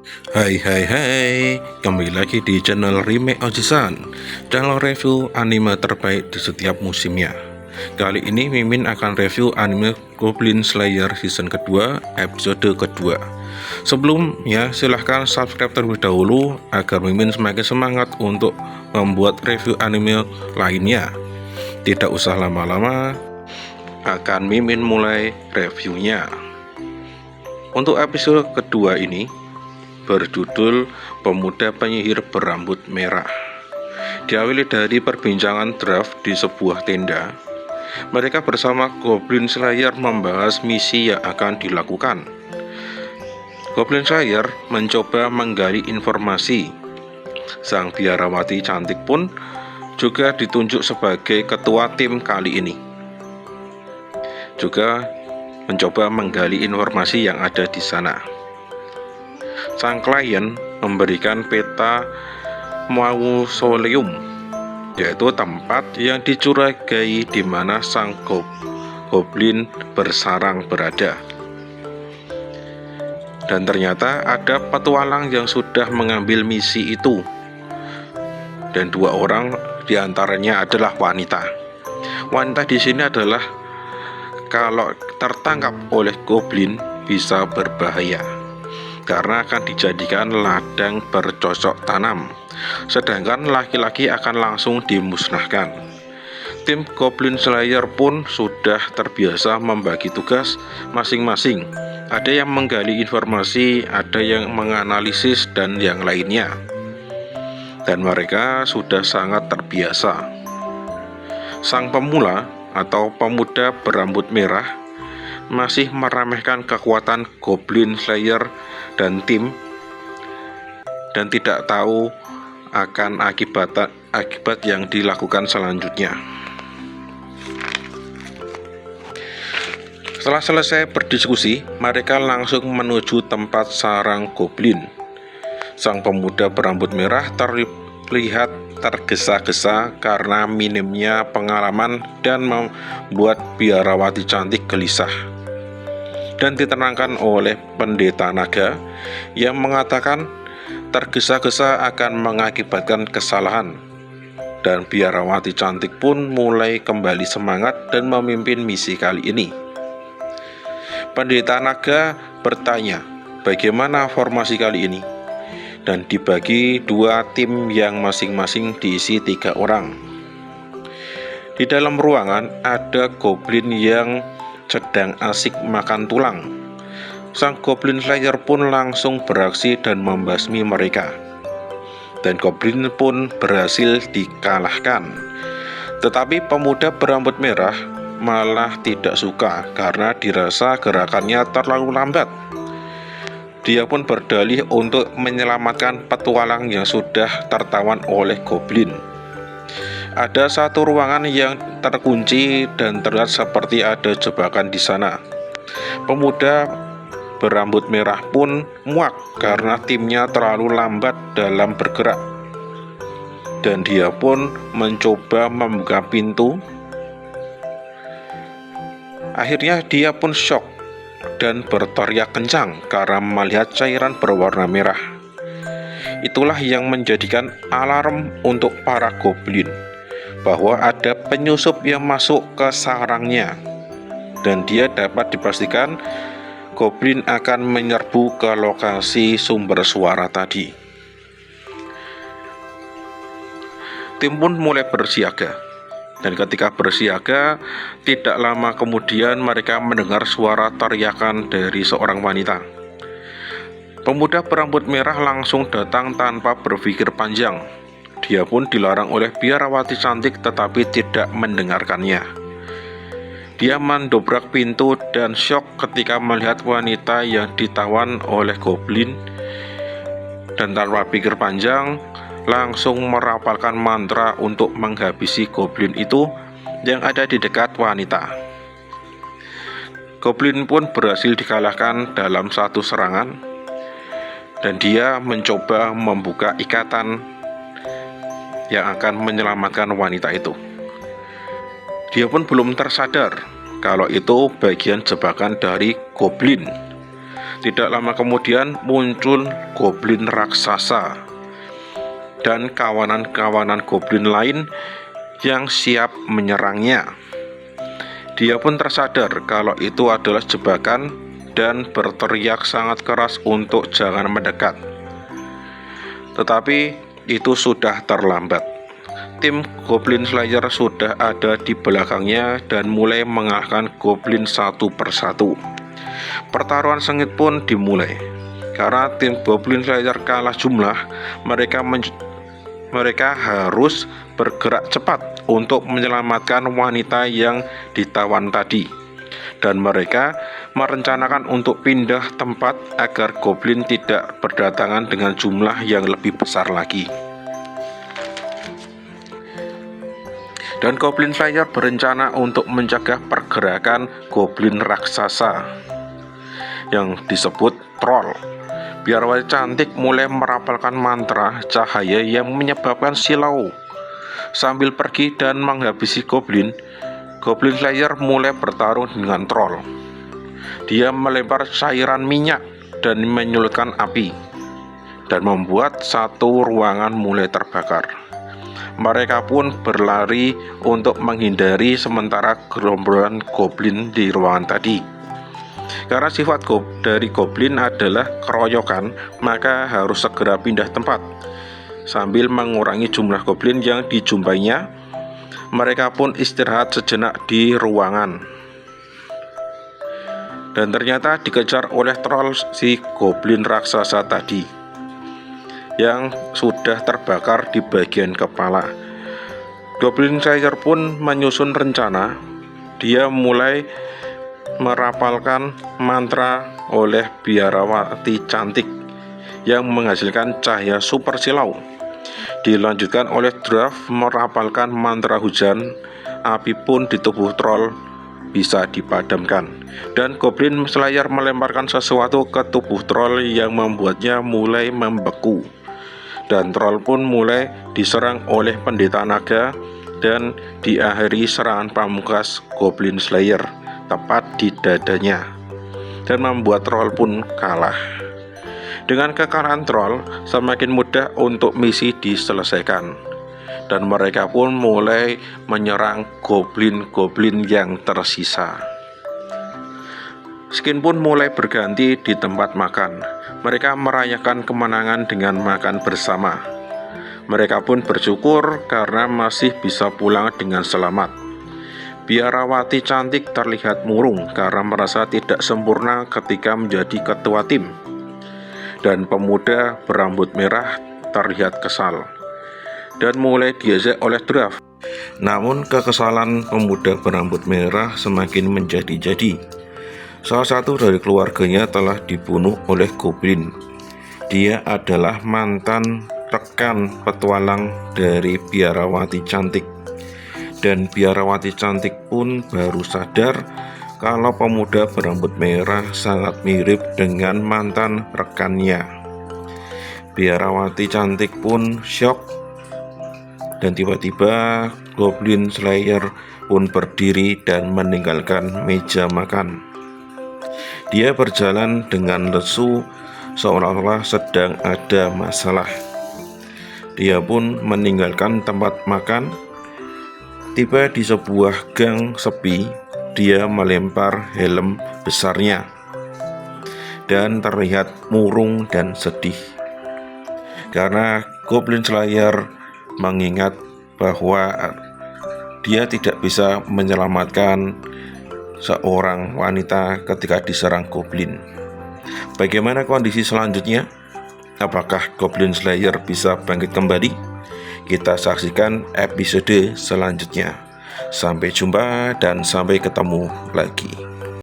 Hai hai hai, kembali lagi di channel Remake Ojisan, channel review anime terbaik di setiap musimnya. Kali ini Mimin akan review anime Goblin Slayer season kedua, episode kedua. Sebelumnya silahkan subscribe terlebih dahulu agar Mimin semakin semangat untuk membuat review anime lainnya. Tidak usah lama-lama, akan Mimin mulai reviewnya. Untuk episode kedua ini berjudul Pemuda Penyihir Berambut Merah. Diawali dari perbincangan draft di sebuah tenda. Mereka bersama Goblin Slayer membahas misi yang akan dilakukan. Goblin Slayer mencoba menggali informasi. Sang biarawati cantik pun juga ditunjuk sebagai ketua tim kali ini. Juga mencoba menggali informasi yang ada di sana. Sang klien memberikan peta mausoleum, yaitu tempat yang dicurigai di mana sang goblin bersarang berada. Dan ternyata ada petualang yang sudah mengambil misi itu. Dan 2 orang diantaranya adalah wanita. Wanita di sini adalah kalau tertangkap oleh goblin bisa berbahaya, karena akan dijadikan ladang bercocok tanam, sedangkan laki-laki akan langsung dimusnahkan. Tim Goblin Slayer pun sudah terbiasa membagi tugas masing-masing. Ada yang menggali informasi, ada yang menganalisis, dan yang lainnya. Dan mereka sudah sangat terbiasa. Sang pemula atau pemuda berambut merah masih meremehkan kekuatan Goblin Slayer dan tim, dan tidak tahu akan akibat yang dilakukan selanjutnya. Setelah selesai berdiskusi, mereka langsung menuju tempat sarang goblin. Sang pemuda berambut merah terlihat tergesa-gesa karena minimnya pengalaman dan membuat biarawati cantik gelisah, dan ditenangkan oleh pendeta naga yang mengatakan tergesa-gesa akan mengakibatkan kesalahan. Dan biarawati cantik pun mulai kembali semangat dan memimpin misi kali ini. Pendeta naga bertanya bagaimana formasi kali ini, dan dibagi 2 tim yang masing-masing diisi 3 orang. Di dalam ruangan ada goblin yang sedang asik makan tulang. Sang Goblin Slayer pun langsung beraksi dan membasmi mereka, dan goblin pun berhasil dikalahkan. Tetapi pemuda berambut merah malah tidak suka karena dirasa gerakannya terlalu lambat. Dia pun berdalih untuk menyelamatkan petualang yang sudah tertawan oleh goblin. Ada satu ruangan yang terkunci dan terlihat seperti ada jebakan di sana. Pemuda berambut merah pun muak karena timnya terlalu lambat dalam bergerak. Dan dia pun mencoba membuka pintu. Akhirnya dia pun syok dan berteriak kencang karena melihat cairan berwarna merah. Itulah yang menjadikan alarm untuk para goblin bahwa ada penyusup yang masuk ke sarangnya, dan dia dapat dipastikan goblin akan menyerbu ke lokasi sumber suara tadi. Tim pun mulai bersiaga, dan ketika bersiaga, tidak lama kemudian mereka mendengar suara teriakan dari seorang wanita. Pemuda berambut merah langsung datang tanpa berpikir panjang. Dia pun dilarang oleh biarawati cantik tetapi tidak mendengarkannya. Dia mendobrak pintu dan syok ketika melihat wanita yang ditawan oleh goblin, dan tanpa pikir panjang langsung merapalkan mantra untuk menghabisi goblin itu yang ada di dekat wanita. Goblin pun berhasil dikalahkan dalam satu serangan, dan dia mencoba membuka ikatan yang akan menyelamatkan wanita itu. Dia pun belum tersadar kalau itu bagian jebakan dari goblin. Tidak lama kemudian muncul goblin raksasa dan kawanan-kawanan goblin lain yang siap menyerangnya. Dia pun tersadar kalau itu adalah jebakan dan berteriak sangat keras untuk jangan mendekat. Tetapi itu sudah terlambat. Tim Goblin Slayer sudah ada di belakangnya dan mulai mengalahkan goblin satu persatu. Pertaruhan sengit pun dimulai. Karena tim Goblin Slayer kalah jumlah, mereka harus bergerak cepat untuk menyelamatkan wanita yang ditawan tadi. Dan mereka merencanakan untuk pindah tempat agar goblin tidak berdatangan dengan jumlah yang lebih besar lagi. Dan Goblin Slayer berencana untuk mencegah pergerakan goblin raksasa yang disebut troll. Biarawati cantik mulai merapalkan mantra cahaya yang menyebabkan silau. Sambil pergi dan menghabisi goblin, Goblin Slayer mulai bertarung dengan troll. Dia melempar cairan minyak dan menyulutkan api, dan membuat satu ruangan mulai terbakar. Mereka pun berlari untuk menghindari sementara gerombolan goblin di ruangan tadi. Karena sifat dari goblin adalah keroyokan, maka harus segera pindah tempat. Sambil mengurangi jumlah goblin yang dijumpainya, mereka pun istirahat sejenak di ruangan. Dan ternyata dikejar oleh troll si goblin raksasa tadi yang sudah terbakar di bagian kepala. Goblin Slayer pun menyusun rencana. Dia mulai merapalkan mantra oleh biarawati cantik yang menghasilkan cahaya super silau. Dilanjutkan oleh Dwarf merapalkan mantra hujan. Api pun di tubuh troll bisa dipadamkan. Dan Goblin Slayer melemparkan sesuatu ke tubuh troll yang membuatnya mulai membeku. Dan troll pun mulai diserang oleh pendeta naga dan diakhiri serangan pamungkas Goblin Slayer tepat di dadanya dan membuat troll pun kalah. Dengan kekalahan troll, semakin mudah untuk misi diselesaikan dan mereka pun mulai menyerang goblin-goblin yang tersisa. Skin pun mulai berganti di tempat makan. Mereka merayakan kemenangan dengan makan bersama. Mereka pun bersyukur karena masih bisa pulang dengan selamat. Biarawati cantik terlihat murung karena merasa tidak sempurna ketika menjadi ketua tim. Dan pemuda berambut merah terlihat kesal dan mulai diejek oleh Dwarf. Namun kekesalan pemuda berambut merah semakin menjadi-jadi. Salah satu dari keluarganya telah dibunuh oleh goblin. Dia adalah mantan rekan petualang dari Biarawati cantik. Dan Biarawati cantik pun baru sadar kalau pemuda berambut merah sangat mirip dengan mantan rekannya. Biarawati cantik pun syok. Dan tiba-tiba Goblin Slayer pun berdiri dan meninggalkan meja makan. Dia berjalan dengan lesu seolah-olah sedang ada masalah. Dia pun meninggalkan tempat makan. Tiba di sebuah gang sepi, dia melempar helm besarnya dan terlihat murung dan sedih. Karena Goblin Slayer mengingat bahwa dia tidak bisa menyelamatkan seorang wanita ketika diserang goblin. Bagaimana kondisi selanjutnya? Apakah Goblin Slayer bisa bangkit kembali? Kita saksikan episode selanjutnya. Sampai jumpa dan sampai ketemu lagi.